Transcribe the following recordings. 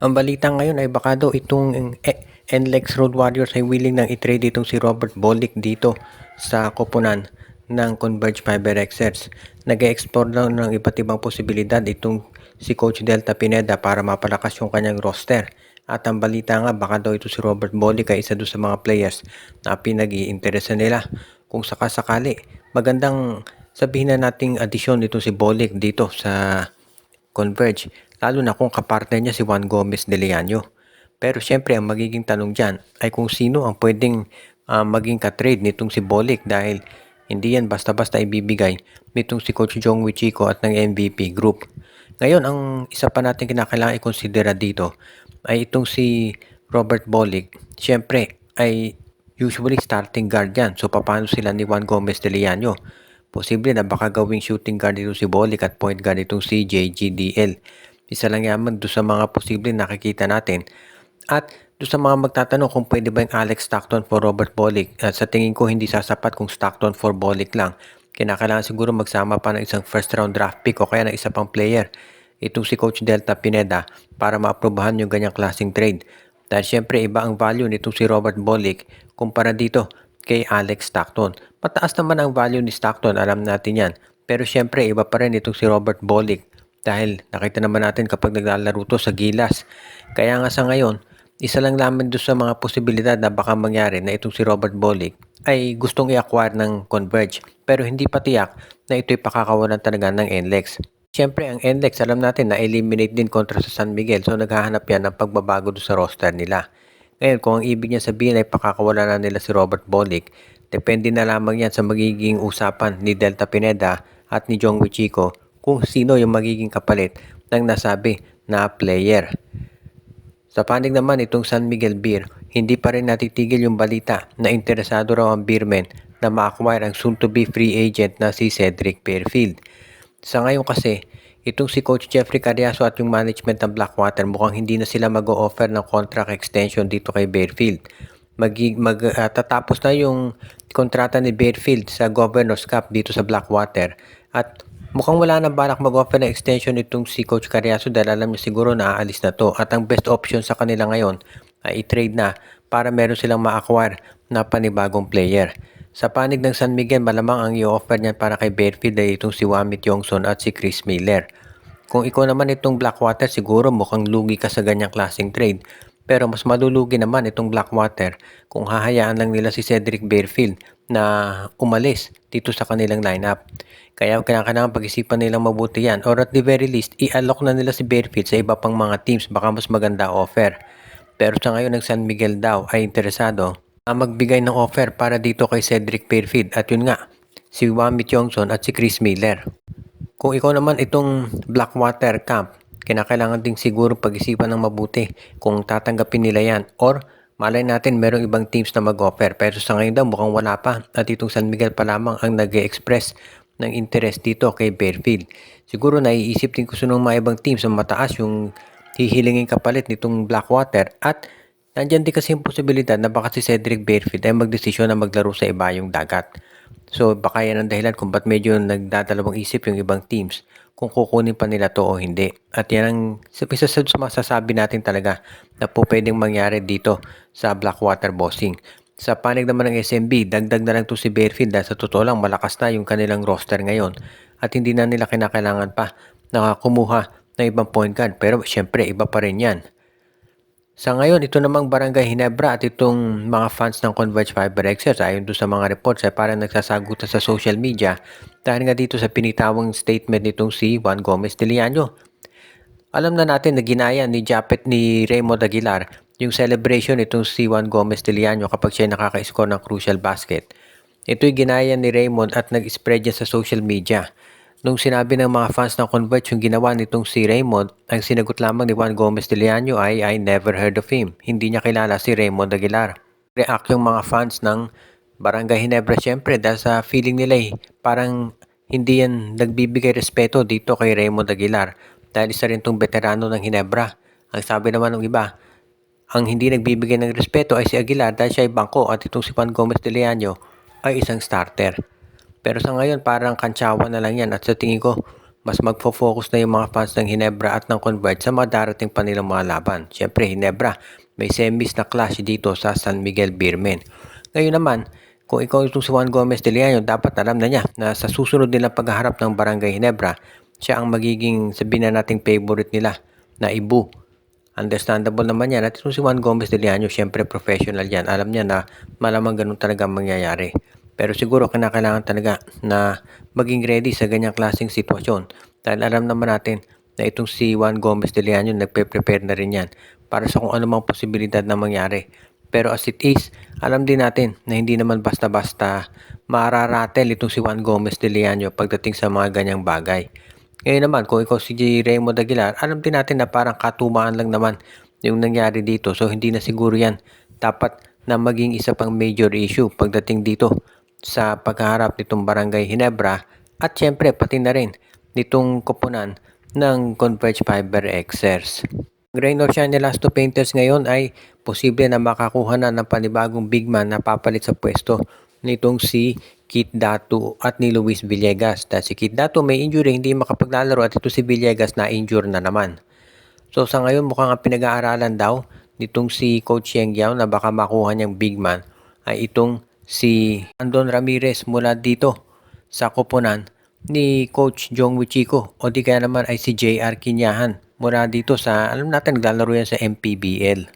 Ang balita ngayon ay baka daw itong NLEX Road Warriors ay willing nang i-trade itong si Robert Bolick dito sa koponan ng Converge Fiber Xers. Nag-e-explore daw ng iba't ibang posibilidad itong si Coach Delta Pineda para mapalakas yung kanyang roster. At ang balita nga baka daw ito si Robert Bolick ay isa doon sa mga players na pinag-iinteresan nila. Kung sakasakali, magandang sabihin na nating adisyon nito si Bolick dito sa Converge, lalo na kung kapartner niya si Juan Gomez de Leaño. Pero syempre ang magiging tanong dyan ay kung sino ang pwedeng maging katrade nitong si Bolick dahil hindi yan basta-basta ibibigay nitong si Coach Jong Wichico at ng MVP Group. Ngayon, ang isa pa natin kinakailangan i-considera dito ay itong si Robert Bolick. Syempre ay usually starting guard yan. So paano sila ni Juan Gomez de Leaño? Posible na baka gawing shooting guard ito si Bolick at point guard itong si JGDL. Isa lang yaman doon sa mga posible nakikita natin. At doon sa mga magtatanong kung pwede ba yung Alex Stockton for Robert Bolick, sa tingin ko hindi sasapat kung Stockton for Bolick lang. Kinakailangan siguro magsama pa ng isang first round draft pick o kaya ng isa pang player. Itong si Coach Delta Pineda para maaprubahan yung ganyang klaseng trade. Dahil syempre iba ang value nitong si Robert Bolick kumpara dito kay Alex Stockton. Mataas naman ang value ni Stockton, alam natin yan. Pero syempre iba pa rin itong si Robert Bolick dahil nakita naman natin kapag naglalaro to sa Gilas. Kaya nga sa ngayon, isa lang naman doon sa mga posibilidad na baka mangyari na itong si Robert Bolick ay gustong i-acquire ng Converge pero hindi pa tiyak na ito'y pakakawalan talaga ng NLEX. Siyempre ang NLEX alam natin na eliminate din kontra sa San Miguel so naghahanap yan ng pagbabago doon sa roster nila. Ngayon, kung ang ibig niya sabihin ay pakakawala na nila si Robert Bolick, depende na lamang yan sa magiging usapan ni Delta Pineda at ni Jong Wichico kung sino yung magiging kapalit ng nasabi na player. Sa panig naman itong San Miguel Beer, hindi pa rin natitigil yung balita na interesado raw ang Beermen na ma-acquire ang soon-to-be free agent na si Cedric Fairfield. Sa ngayon kasi, itong si Coach Jeffrey Cariaso at yung management ng Blackwater mukhang hindi na sila mag-o-offer ng contract extension dito kay Fairfield. Tatapos na yung kontrata ni Fairfield sa Governor's Cup dito sa Blackwater at mukhang wala na balak mag-offer ng extension itong si Coach Cariaso dahil alam niya siguro na aalis na to at ang best option sa kanila ngayon ay i-trade na para meron silang ma-acquire na panibagong player. Sa panig ng San Miguel, malamang ang i-offer niyan para kay Fairfield ay itong si Wamit Yongson at si Chris Miller. Kung ikaw naman itong Blackwater, siguro mukhang lugi ka sa ganyang klaseng trade. Pero mas malulugi naman itong Blackwater kung hahayaan lang nila si Cedric Fairfield na umalis dito sa kanilang lineup. Kaya kailangan pag-isipan nilang mabuti yan. Or at the very least, i-alloc na nila si Fairfield sa iba pang mga teams. Baka mas maganda offer. Pero sa ngayon, ng San Miguel daw ay interesado magbigay ng offer para dito kay Cedric Fairfield at yun nga, si Wamit Yongson at si Chris Miller. Kung ikaw naman itong Blackwater Camp, kinakailangan ding siguro pag-isipan ng mabuti kung tatanggapin nila yan or malay natin merong ibang teams na mag-offer pero sa ngayon daw mukhang wala pa at itong San Miguel pa lamang ang nag-e-express ng interest dito kay Fairfield. Siguro naiisip din ko ng mga ibang teams na mataas yung hihilingin kapalit nitong Blackwater at nandyan din kasi yung posibilidad na baka si Cedric Fairfield ay magdesisyon na maglaro sa ibayong dagat. So baka yan ang dahilan kung ba't medyo nagdadalawang isip yung ibang teams kung kukunin pa nila to o hindi. At yan ang isa sa masasabi natin talaga na po pwedeng mangyari dito sa Blackwater Bossing. Sa panig naman ng SMB, dagdag na lang to si Fairfield dahil sa totoo lang malakas na yung kanilang roster ngayon at hindi na nila kinakailangan pa na kumuha ng ibang point guard. Pero syempre iba pa rin yan. Sa ngayon, ito namang Barangay Hinebra at itong mga fans ng Converge Fiber Xers ayon doon sa mga reports ay parang nagsasagutan sa social media dahil nga dito sa pinitawang statement nitong si Juan Gomez de Leaño. Alam na natin na ginaya ni Japet ni Raymond Aguilar yung celebration nitong si Juan Gomez de Leaño kapag siya nakaka-score ng crucial basket. Ito'y ginaya ni Raymond at nag-spread niya sa social media. Nung sinabi ng mga fans ng Converge yung ginawa nitong si Raymond, ang sinagot lamang ni Juan Gomez de Leaño ay I never heard of him. Hindi niya kilala si Raymond Aguilar. React yung mga fans ng Barangay Hinebra syempre dahil sa feeling nila parang hindi yan nagbibigay respeto dito kay Raymond Aguilar dahil isa rin tong veterano ng Hinebra. Ang sabi naman ng iba, ang hindi nagbibigay ng respeto ay si Aguilar dahil siya ay bangko at itong si Juan Gomez de Leaño ay isang starter. Pero sa ngayon parang kantsawan na lang yan at sa tingin ko mas magfo-focus na yung mga fans ng Ginebra at ng Converge sa mga darating pa nilang mga laban. Siyempre, Ginebra, may semis na clash dito sa San Miguel Beermen. Ngayon naman, kung ikaw itong si Juan Gomez de Leon, dapat alam na niya na sa susunod nilang paghaharap ng Barangay Ginebra, siya ang magiging, sabihin na nating favorite nila na Ibu. Understandable naman yan. At itong si Juan Gomez de Leon, syempre professional yan. Alam niya na malamang ganun talaga mangyayari. Pero siguro kinakailangan talaga na maging ready sa ganyang klaseng sitwasyon. Dahil alam naman natin na itong si Juan Gomez de Leon nagpe-prepare na rin yan para sa kung anumang posibilidad na mangyari. Pero as it is, alam din natin na hindi naman basta-basta mararatel itong si Juan Gomez de Leon pagdating sa mga ganyang bagay. Ngayon naman, kung ikaw si Raymond Aguilar, alam din natin na parang katumaan lang naman yung nangyari dito. So, hindi na siguro yan dapat na maging isa pang major issue pagdating dito sa paghaharap nitong Barangay Ginebra at syempre pati na rin nitong koponan ng Converge Fiber Xers. Ang rain or shine ni Lasto Painters ngayon ay posible na makakuha na ng panibagong big man na papalit sa pwesto nitong si Kit Datu at ni Luis Villegas. Dahil si Kit Datu may injury, hindi makapaglalaro at ito si Villegas na injure na naman. So sa ngayon mukhang ang pinag-aaralan daw nitong si Coach Yeng Yao na baka makuha niyang big man ay itong si Andon Ramirez mula dito sa koponan ni Coach Jong Wichiko o di kaya naman ay si JR Kinyahan mula dito sa, alam natin naglalaro yan sa MPBL.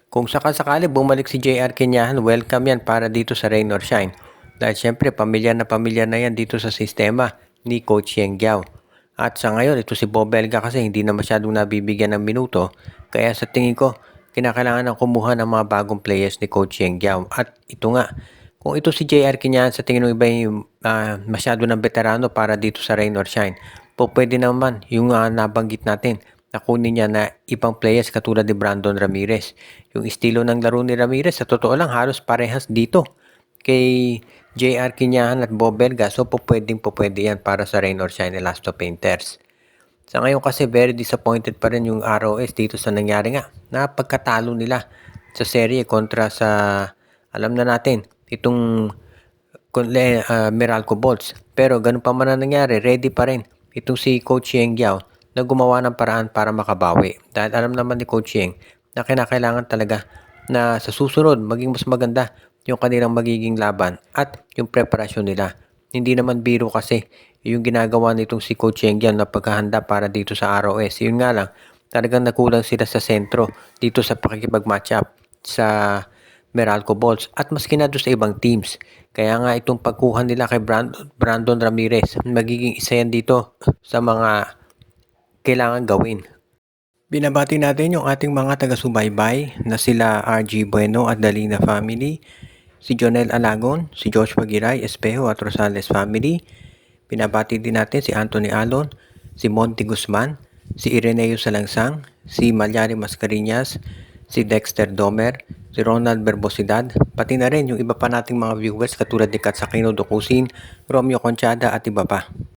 Kung sakasakali bumalik si JR Kinyahan, welcome yan para dito sa Rain or Shine. Dahil syempre pamilyar na yan dito sa sistema ni Coach Yeng Yao. At sa ngayon, ito si Bob Belga kasi hindi na masyadong nabibigyan ng minuto. Kaya sa tingin ko, kinakailangan ng kumuha ng mga bagong players ni Coach Yeng Yao. At ito nga, kung ito si JR Kinyahan sa tingin ng iba yung masyado ng veterano para dito sa Rain or Shine, pwede naman yung nabanggit natin na kunin niya na ibang players katulad ni Brandon Ramirez. Yung estilo ng laro ni Ramirez, sa totoo lang, halos parehas dito kay JR Kinyahan at Bob Belga. So, pwede yan para sa Rain or Shine ni Lasto Painters. Sa ngayon kasi, very disappointed pa rin yung ROS dito sa nangyari nga na pagkatalo nila sa serye kontra sa, alam na natin, itong Meralco Bolts. Pero ganun pa man ang nangyari, ready pa rin itong si Coach Yeng Yao na gumawa ng paraan para makabawi. Dahil alam naman ni Coach Yeng na kinakailangan talaga na sa susunod maging mas maganda yung kanilang magiging laban at yung preparasyon nila. Hindi naman biro kasi yung ginagawa nitong si Coach Yeng Yao na paghahanda para dito sa ROS. Yun nga lang, talagang nakulang sila sa sentro dito sa pakikipag-match up sa Meralco Bolts at maski na doon sa ibang teams. Kaya nga itong pagkuha nila kay Brandon Ramirez, magiging isa yan dito sa mga kailangan gawin. Binabati natin yung ating mga taga-subaybay na sila RG Bueno at Dalina family, si Jonel Alagon, si Joshua Giray Espejo at Rosales family. Binabati din natin si Anthony Alon, si Monty Guzman, si Ireneo Salangsang, si Malyari Mascareñas, si Dexter Domer, si Ronald Berbosidad, pati na rin yung iba pa nating mga viewers katulad ni Katsakino Dokusin, Romeo Conchada at iba pa.